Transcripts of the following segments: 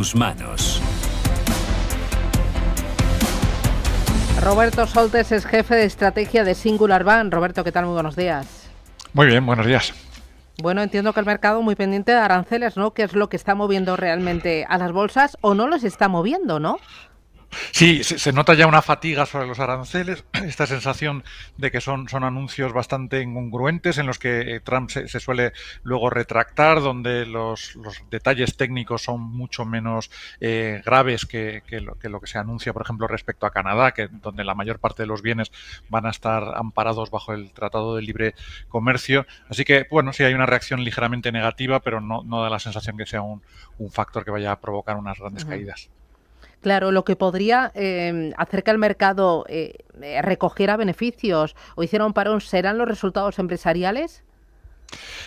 tus manos. Roberto Soltes es jefe de estrategia de Singular Bank. Roberto, ¿qué tal? Muy buenos días. Muy bien, buenos días. Bueno, entiendo que el mercado muy pendiente de aranceles, ¿no? ¿Qué es lo que está moviendo realmente a las bolsas o no los está moviendo, no? Sí, se nota ya una fatiga sobre los aranceles, esta sensación de que son anuncios bastante incongruentes en los que Trump se suele luego retractar, donde los detalles técnicos son mucho menos graves que lo que se anuncia, por ejemplo, respecto a Canadá, donde la mayor parte de los bienes van a estar amparados bajo el Tratado de Libre Comercio. Así que, bueno, sí hay una reacción ligeramente negativa, pero no da la sensación que sea un factor que vaya a provocar unas grandes caídas. Claro, lo que podría hacer que el mercado recogiera beneficios o hiciera un parón, ¿serán los resultados empresariales?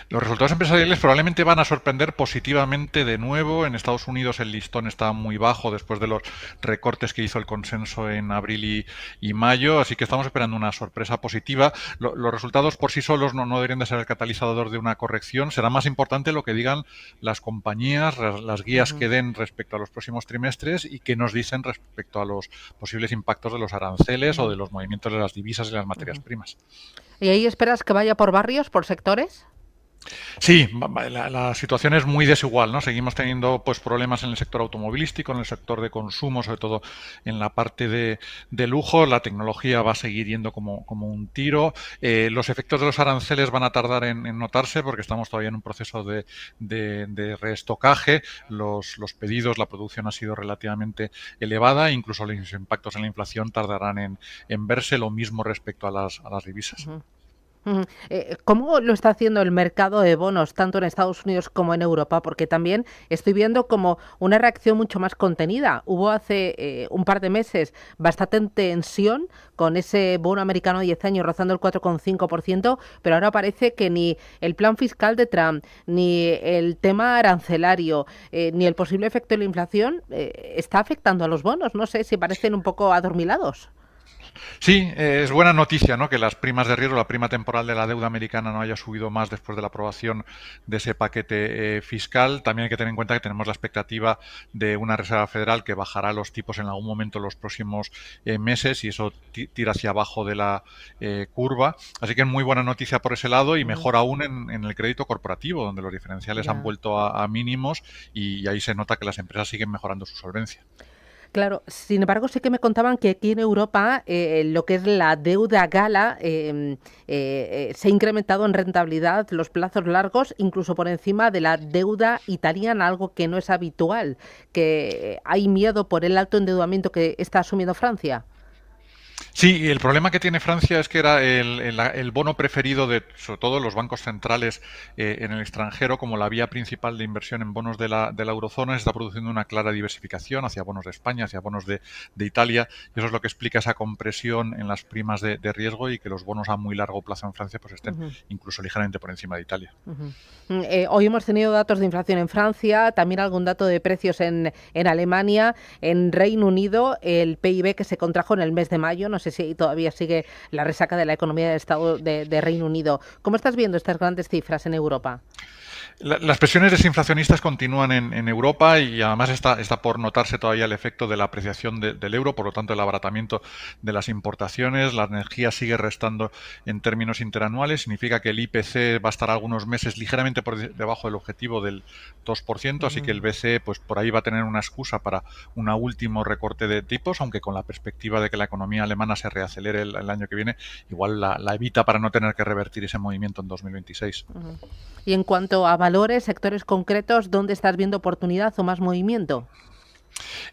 Los resultados empresariales probablemente van a sorprender positivamente de nuevo. En Estados Unidos el listón está muy bajo después de los recortes que hizo el consenso en abril y mayo, así que estamos esperando una sorpresa positiva. Los resultados por sí solos no deberían de ser el catalizador de una corrección. Será más importante lo que digan las compañías, las guías que den respecto a los próximos trimestres y que nos dicen respecto a los posibles impactos de los aranceles o de los movimientos de las divisas y las materias primas. ¿Y ahí esperas que vaya por barrios, por sectores? Sí, la situación es muy desigual, ¿no? Seguimos teniendo pues problemas en el sector automovilístico, en el sector de consumo, sobre todo en la parte de lujo. La tecnología va a seguir yendo como un tiro. Los efectos de los aranceles van a tardar en notarse porque estamos todavía en un proceso de reestocaje. Los pedidos, la producción ha sido relativamente elevada, incluso los impactos en la inflación tardarán en verse. Lo mismo respecto a las divisas. ¿Cómo lo está haciendo el mercado de bonos, tanto en Estados Unidos como en Europa? Porque también estoy viendo como una reacción mucho más contenida. Hubo hace un par de meses bastante tensión con ese bono americano de 10 años rozando el 4,5%, pero ahora parece que ni el plan fiscal de Trump, ni el tema arancelario, ni el posible efecto de la inflación está afectando a los bonos. No sé si parecen un poco adormilados. Sí, es buena noticia, ¿no? Que las primas de riesgo, la prima temporal de la deuda americana no haya subido más después de la aprobación de ese paquete fiscal. También hay que tener en cuenta que tenemos la expectativa de una Reserva Federal que bajará los tipos en algún momento en los próximos meses y eso tira hacia abajo de la curva. Así que es muy buena noticia por ese lado y mejor aún en el crédito corporativo, donde los diferenciales han vuelto a mínimos y ahí se nota que las empresas siguen mejorando su solvencia. Claro, sin embargo, sí que me contaban que aquí en Europa lo que es la deuda gala se ha incrementado en rentabilidad los plazos largos, incluso por encima de la deuda italiana, algo que no es habitual, que hay miedo por el alto endeudamiento que está asumiendo Francia. Sí, y el problema que tiene Francia es que era el bono preferido de, sobre todo, los bancos centrales en el extranjero como la vía principal de inversión en bonos de la eurozona. Se está produciendo una clara diversificación hacia bonos de España, hacia bonos de Italia, y eso es lo que explica esa compresión en las primas de riesgo y que los bonos a muy largo plazo en Francia pues estén incluso ligeramente por encima de Italia. Hoy hemos tenido datos de inflación en Francia, también algún dato de precios en Alemania, en Reino Unido, el PIB que se contrajo en el mes de mayo. No sé si todavía sigue la resaca de la economía del Estado de Reino Unido. ¿Cómo estás viendo estas grandes cifras en Europa? Las presiones desinflacionistas continúan en Europa y además está por notarse todavía el efecto de la apreciación del euro, por lo tanto el abaratamiento de las importaciones. La energía sigue restando en términos interanuales, significa que el IPC va a estar algunos meses ligeramente por debajo del objetivo del 2%, así que el BCE pues por ahí va a tener una excusa para un último recorte de tipos, aunque con la perspectiva de que la economía alemana se reacelere el año que viene, igual la evita para no tener que revertir ese movimiento en 2026. Y en cuanto a valores, sectores concretos, ¿dónde estás viendo oportunidad o más movimiento?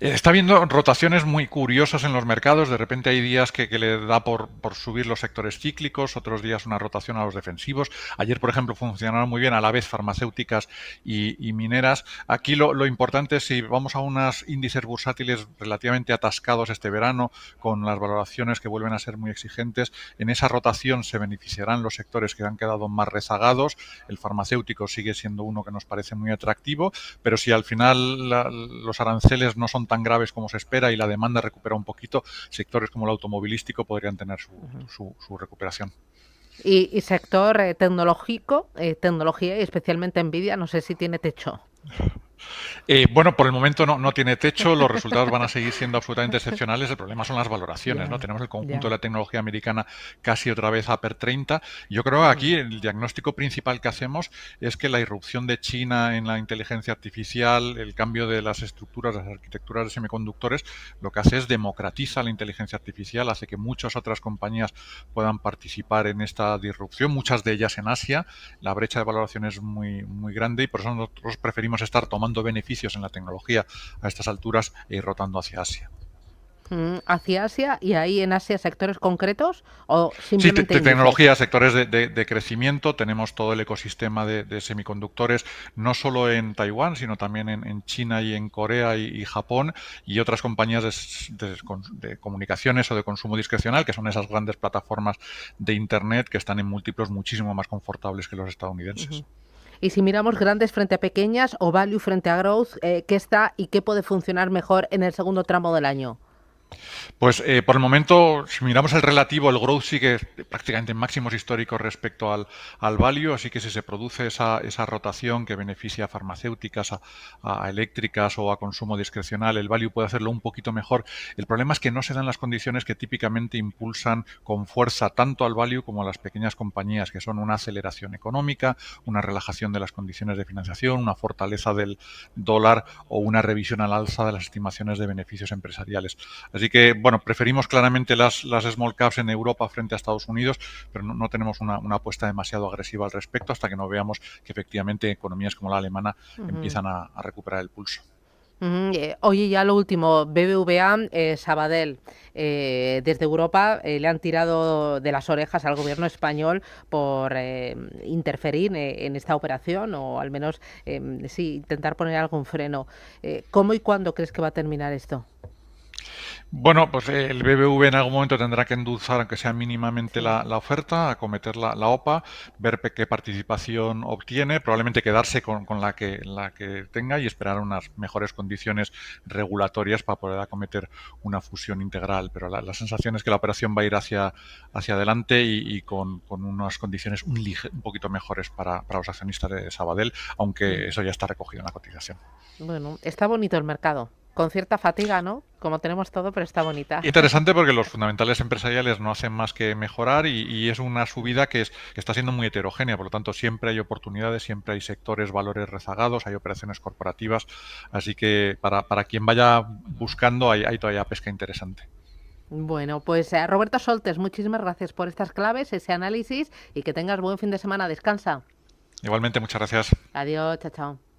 Está habiendo rotaciones muy curiosas en los mercados. De repente hay días que le da por subir los sectores cíclicos, otros días una rotación a los defensivos. Ayer, por ejemplo, funcionaron muy bien a la vez farmacéuticas y mineras. Aquí lo importante es si vamos a unos índices bursátiles relativamente atascados este verano, con las valoraciones que vuelven a ser muy exigentes, en esa rotación se beneficiarán los sectores que han quedado más rezagados. El farmacéutico sigue siendo uno que nos parece muy atractivo, pero si al final los aranceles no son tan graves como se espera y la demanda recupera un poquito, sectores como el automovilístico podrían tener su recuperación. Y sector tecnológico, tecnología y especialmente Nvidia, no sé si tiene techo. Bueno, por el momento no tiene techo, los resultados van a seguir siendo absolutamente excepcionales. El problema son las valoraciones, ¿no? Ya, Tenemos el conjunto de ya. la tecnología americana casi otra vez a per 30. Yo creo que Mm, aquí el diagnóstico principal que hacemos es que la irrupción de China en la inteligencia artificial, el cambio de las estructuras, las arquitecturas de semiconductores, lo que hace es democratiza la inteligencia artificial, hace que muchas otras compañías puedan participar en esta disrupción, muchas de ellas en Asia. La brecha de valoración es muy grande y por eso nosotros preferimos estar tomando beneficios en la tecnología a estas alturas e ir rotando hacia Asia. ¿hacia Asia y ahí en Asia sectores concretos o Sí, simplemente índices? tecnología, sectores de crecimiento. Tenemos todo el ecosistema de semiconductores, no solo en Taiwán, sino también en China y en Corea y Japón y otras compañías de comunicaciones o de consumo discrecional, que son esas grandes plataformas de Internet que están en múltiplos muchísimo más confortables que los estadounidenses. Ujú. Y si miramos grandes frente a pequeñas o value frente a growth, ¿qué está y qué puede funcionar mejor en el segundo tramo del año? Pues por el momento, si miramos el relativo, el growth sigue prácticamente en máximos históricos respecto al value, así que si se produce esa rotación que beneficia a farmacéuticas, a eléctricas o a consumo discrecional, el value puede hacerlo un poquito mejor. El problema es que no se dan las condiciones que típicamente impulsan con fuerza tanto al value como a las pequeñas compañías, que son una aceleración económica, una relajación de las condiciones de financiación, una fortaleza del dólar o una revisión al alza de las estimaciones de beneficios empresariales. Así que, bueno, preferimos claramente las small caps en Europa frente a Estados Unidos, pero no tenemos una apuesta demasiado agresiva al respecto hasta que no veamos que efectivamente economías como la alemana Ujú. empiezan a recuperar el pulso. Oye, ya lo último, BBVA, Sabadell, desde Europa le han tirado de las orejas al gobierno español por interferir en esta operación o al menos sí, intentar poner algún freno. ¿Cómo y cuándo crees que va a terminar esto? Bueno, pues el BBV en algún momento tendrá que endulzar, aunque sea mínimamente, Sí. la oferta, acometer la OPA, ver qué participación obtiene, probablemente quedarse con la que tenga y esperar unas mejores condiciones regulatorias para poder acometer una fusión integral. Pero la sensación es que la operación va a ir hacia adelante y con unas condiciones un poquito mejores para los accionistas de Sabadell, Mm. aunque eso ya está recogido en la cotización. Bueno, está bonito el mercado, con cierta fatiga, ¿no? Como tenemos todo, pero está bonita. Interesante porque los fundamentales empresariales no hacen más que mejorar y es una subida que está siendo muy heterogénea. Por lo tanto, siempre hay oportunidades, siempre hay sectores, valores rezagados, hay operaciones corporativas. Así que para quien vaya buscando hay todavía pesca interesante. Bueno, pues Roberto Soltes, muchísimas gracias por estas claves, ese análisis y que tengas buen fin de semana. Descansa. Igualmente, muchas gracias. Adiós, chao, chao.